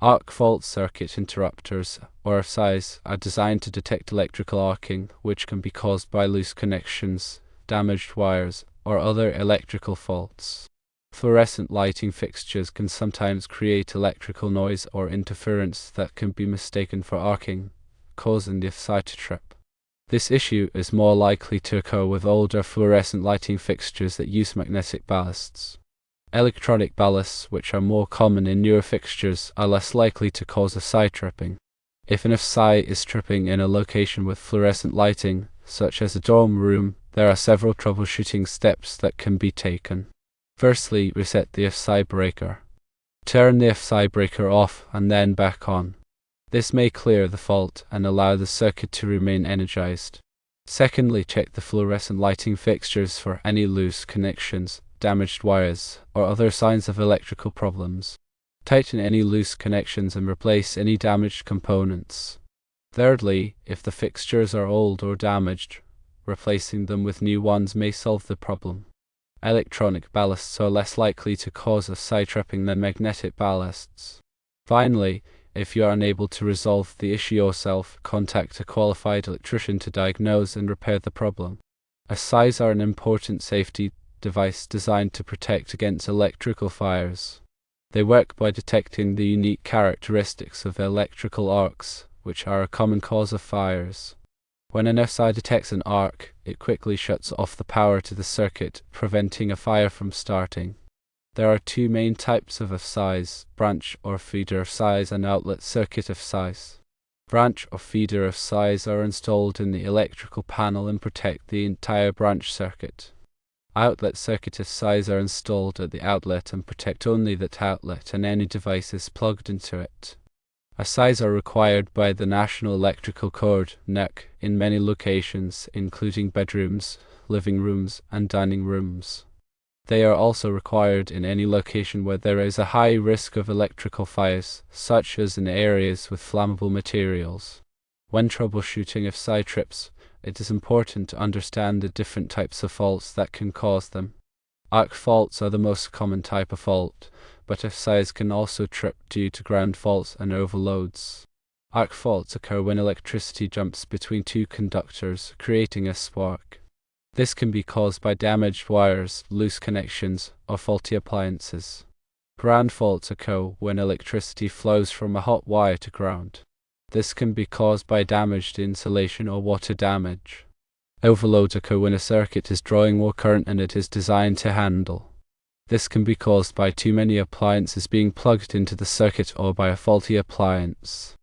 Arc fault circuit interrupters, or AFCIs, are designed to detect electrical arcing, which can be caused by loose connections, damaged wires, or other electrical faults. Fluorescent lighting fixtures can sometimes create electrical noise or interference that can be mistaken for arcing, causing the AFCI to trip. This issue is more likely to occur with older fluorescent lighting fixtures that use magnetic ballasts. Electronic ballasts, which are more common in newer fixtures, are less likely to cause AFCI tripping. If an AFCI is tripping in a location with fluorescent lighting, such as a dorm room, there are several troubleshooting steps that can be taken. Firstly, reset the AFCI breaker. Turn the AFCI breaker off and then back on. This may clear the fault and allow the circuit to remain energized. Secondly, check the fluorescent lighting fixtures for any loose connections, damaged wires, or other signs of electrical problems. Tighten any loose connections and replace any damaged components. Thirdly, if the fixtures are old or damaged, replacing them with new ones may solve the problem. Electronic ballasts are less likely to cause AFCI tripping than magnetic ballasts. Finally, if you are unable to resolve the issue yourself, contact a qualified electrician to diagnose and repair the problem. AFCIs are an important safety device designed to protect against electrical fires. They work by detecting the unique characteristics of electrical arcs, which are a common cause of fires. When an AFCI detects an arc, it quickly shuts off the power to the circuit, preventing a fire from starting. There are two main types of AFCIs: branch or feeder AFCIs and outlet circuit AFCIs. Branch or feeder AFCIs are installed in the electrical panel and protect the entire branch circuit. Outlet circuit AFCIs are installed at the outlet and protect only that outlet and any devices plugged into it. AFCIs are required by the National Electrical Code (NEC) in many locations, including bedrooms, living rooms, and dining rooms. They are also required in any location where there is a high risk of electrical fires, such as in areas with flammable materials. When troubleshooting AFCI trips, it is important to understand the different types of faults that can cause them. Arc faults are the most common type of fault, but AFCIs can also trip due to ground faults and overloads. Arc faults occur when electricity jumps between two conductors, creating a spark. This can be caused by damaged wires, loose connections, or faulty appliances. Ground faults occur when electricity flows from a hot wire to ground. This can be caused by damaged insulation or water damage. Overloads occur when a circuit is drawing more current than it is designed to handle. This can be caused by too many appliances being plugged into the circuit or by a faulty appliance.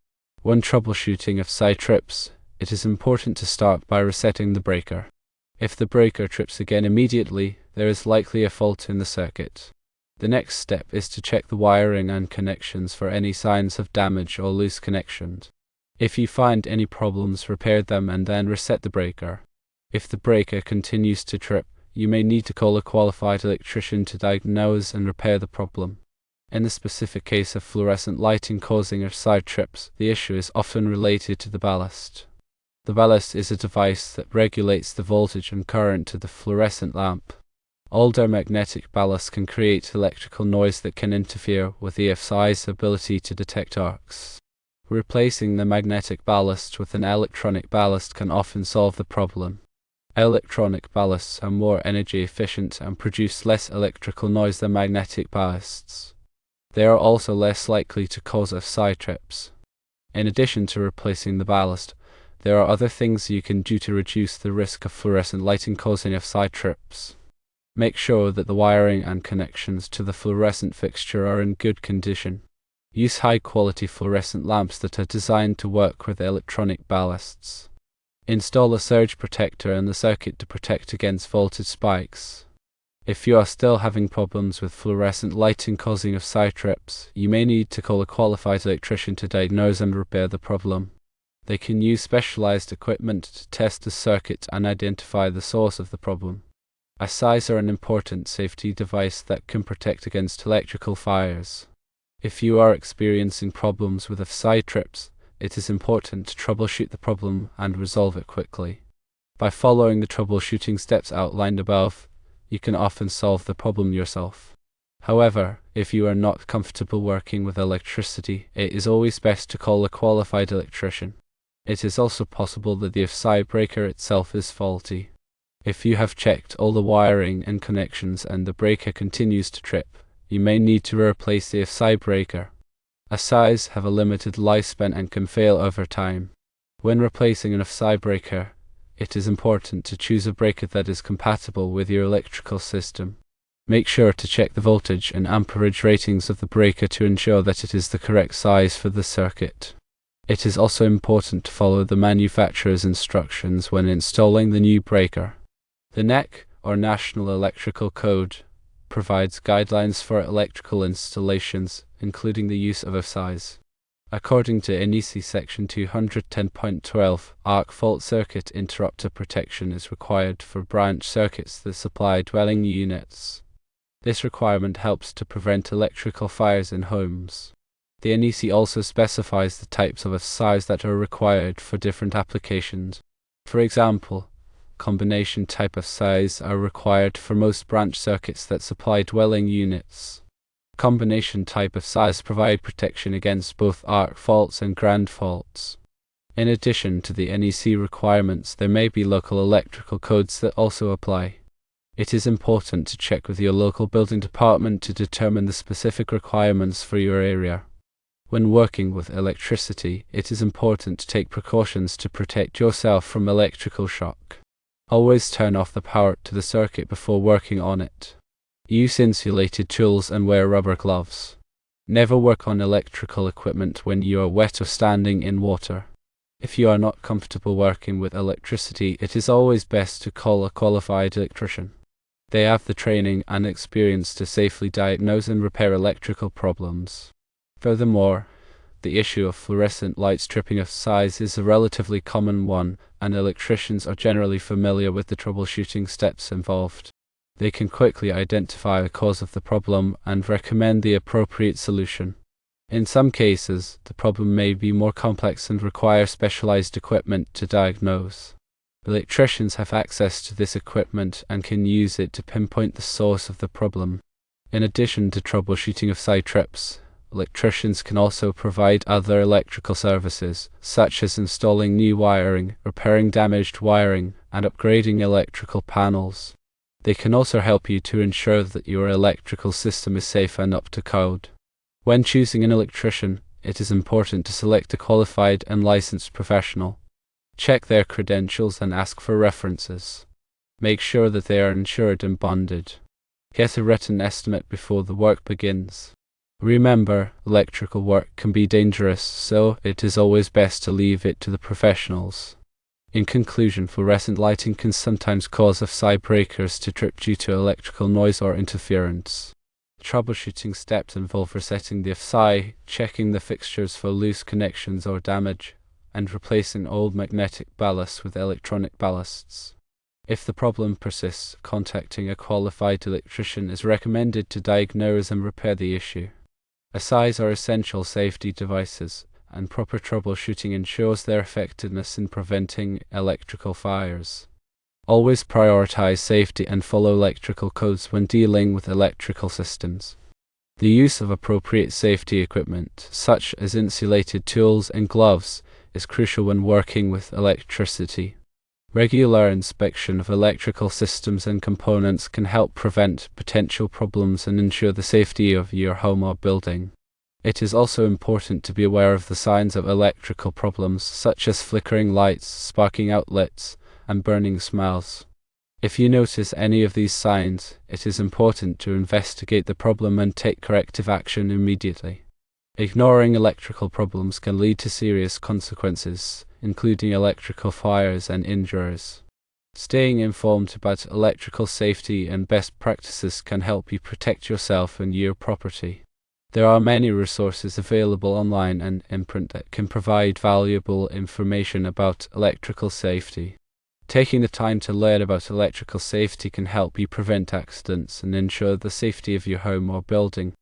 When troubleshooting AFCI trips, it is important to start by resetting the breaker. If the breaker trips again immediately, there is likely a fault in the circuit. The next step is to check the wiring and connections for any signs of damage or loose connections. If you find any problems, repair them and then reset the breaker. If the breaker continues to trip, you may need to call a qualified electrician to diagnose and repair the problem. In the specific case of fluorescent lighting causing AFCI trips, the issue is often related to the ballast. The ballast is a device that regulates the voltage and current to the fluorescent lamp. Older magnetic ballasts can create electrical noise that can interfere with the AFCI's ability to detect arcs. Replacing the magnetic ballast with an electronic ballast can often solve the problem. Electronic ballasts are more energy efficient and produce less electrical noise than magnetic ballasts. They are also less likely to cause AFCI trips. In addition to replacing the ballast, there are other things you can do to reduce the risk of fluorescent lighting causing AFCI trips. Make sure that the wiring and connections to the fluorescent fixture are in good condition. Use high-quality fluorescent lamps that are designed to work with electronic ballasts. Install a surge protector in the circuit to protect against voltage spikes. If you are still having problems with fluorescent lighting causing AFCI trips, you may need to call a qualified electrician to diagnose and repair the problem. They can use specialized equipment to test the circuit and identify the source of the problem. AFCIs are an important safety device that can protect against electrical fires. If you are experiencing problems with AFCI trips, it is important to troubleshoot the problem and resolve it quickly. By following the troubleshooting steps outlined above, you can often solve the problem yourself. However, If you are not comfortable working with electricity, it is always best to call a qualified electrician. It is also possible that the AFCI breaker itself is faulty. If you have checked all the wiring and connections and the breaker continues to trip, you may need to replace the AFCI breaker. AFCIs have a limited lifespan and can fail over time. When replacing an AFCI breaker, it is important to choose a breaker that is compatible with your electrical system. Make sure to check the voltage and amperage ratings of the breaker to ensure that it is the correct size for the circuit. It is also important to follow the manufacturer's instructions when installing the new breaker. The NEC, or National Electrical Code, provides guidelines for electrical installations, including the use of AFCIs. According to AFCI Section 210.12, arc fault circuit interrupter protection is required for branch circuits that supply dwelling units. This requirement helps to prevent electrical fires in homes. The AFCI also specifies the types of AFCIs that are required for different applications. For example, combination type AFCIs are required for most branch circuits that supply dwelling units. Combination type AFCIs provide protection against both arc faults and ground faults. In addition to the NEC requirements, there may be local electrical codes that also apply. It is important to check with your local building department to determine the specific requirements for your area. When working with electricity, it is important to take precautions to protect yourself from electrical shock. Always turn off the power to the circuit before working on it. Use insulated tools and wear rubber gloves. Never work on electrical equipment when you are wet or standing in water. If you are not comfortable working with electricity, it is always best to call a qualified electrician. They have the training and experience to safely diagnose and repair electrical problems. Furthermore, the issue of fluorescent lights tripping AFCIs is a relatively common one, and electricians are generally familiar with the troubleshooting steps involved. They can quickly identify the cause of the problem and recommend the appropriate solution. In some cases, the problem may be more complex and require specialized equipment to diagnose. Electricians have access to this equipment and can use it to pinpoint the source of the problem. In addition to troubleshooting AFCI trips, electricians can also provide other electrical services, such as installing new wiring, repairing damaged wiring, and upgrading electrical panels. They can also help you to ensure that your electrical system is safe and up to code. When choosing an electrician, it is important to select a qualified and licensed professional. Check their credentials and ask for references. Make sure that they are insured and bonded. Get a written estimate before the work begins. Remember, electrical work can be dangerous, so it is always best to leave it to the professionals. In conclusion, fluorescent lighting can sometimes cause AFCI breakers to trip due to electrical noise or interference. Troubleshooting steps involve resetting the AFCI, checking the fixtures for loose connections or damage, and replacing old magnetic ballasts with electronic ballasts. If the problem persists, contacting a qualified electrician is recommended to diagnose and repair the issue. AFCIs are essential safety devices, and proper troubleshooting ensures their effectiveness in preventing electrical fires. Always prioritize safety and follow electrical codes when dealing with electrical systems. The use of appropriate safety equipment, such as insulated tools and gloves, is crucial when working with electricity. Regular inspection of electrical systems and components can help prevent potential problems and ensure the safety of your home or building. It is also important to be aware of the signs of electrical problems, such as flickering lights, sparking outlets, and burning smells. If you notice any of these signs, it is important to investigate the problem and take corrective action immediately. Ignoring electrical problems can lead to serious consequences, including electrical fires and injuries. Staying informed about electrical safety and best practices can help you protect yourself and your property. There are many resources available online and in print that can provide valuable information about electrical safety. Taking the time to learn about electrical safety can help you prevent accidents and ensure the safety of your home or building.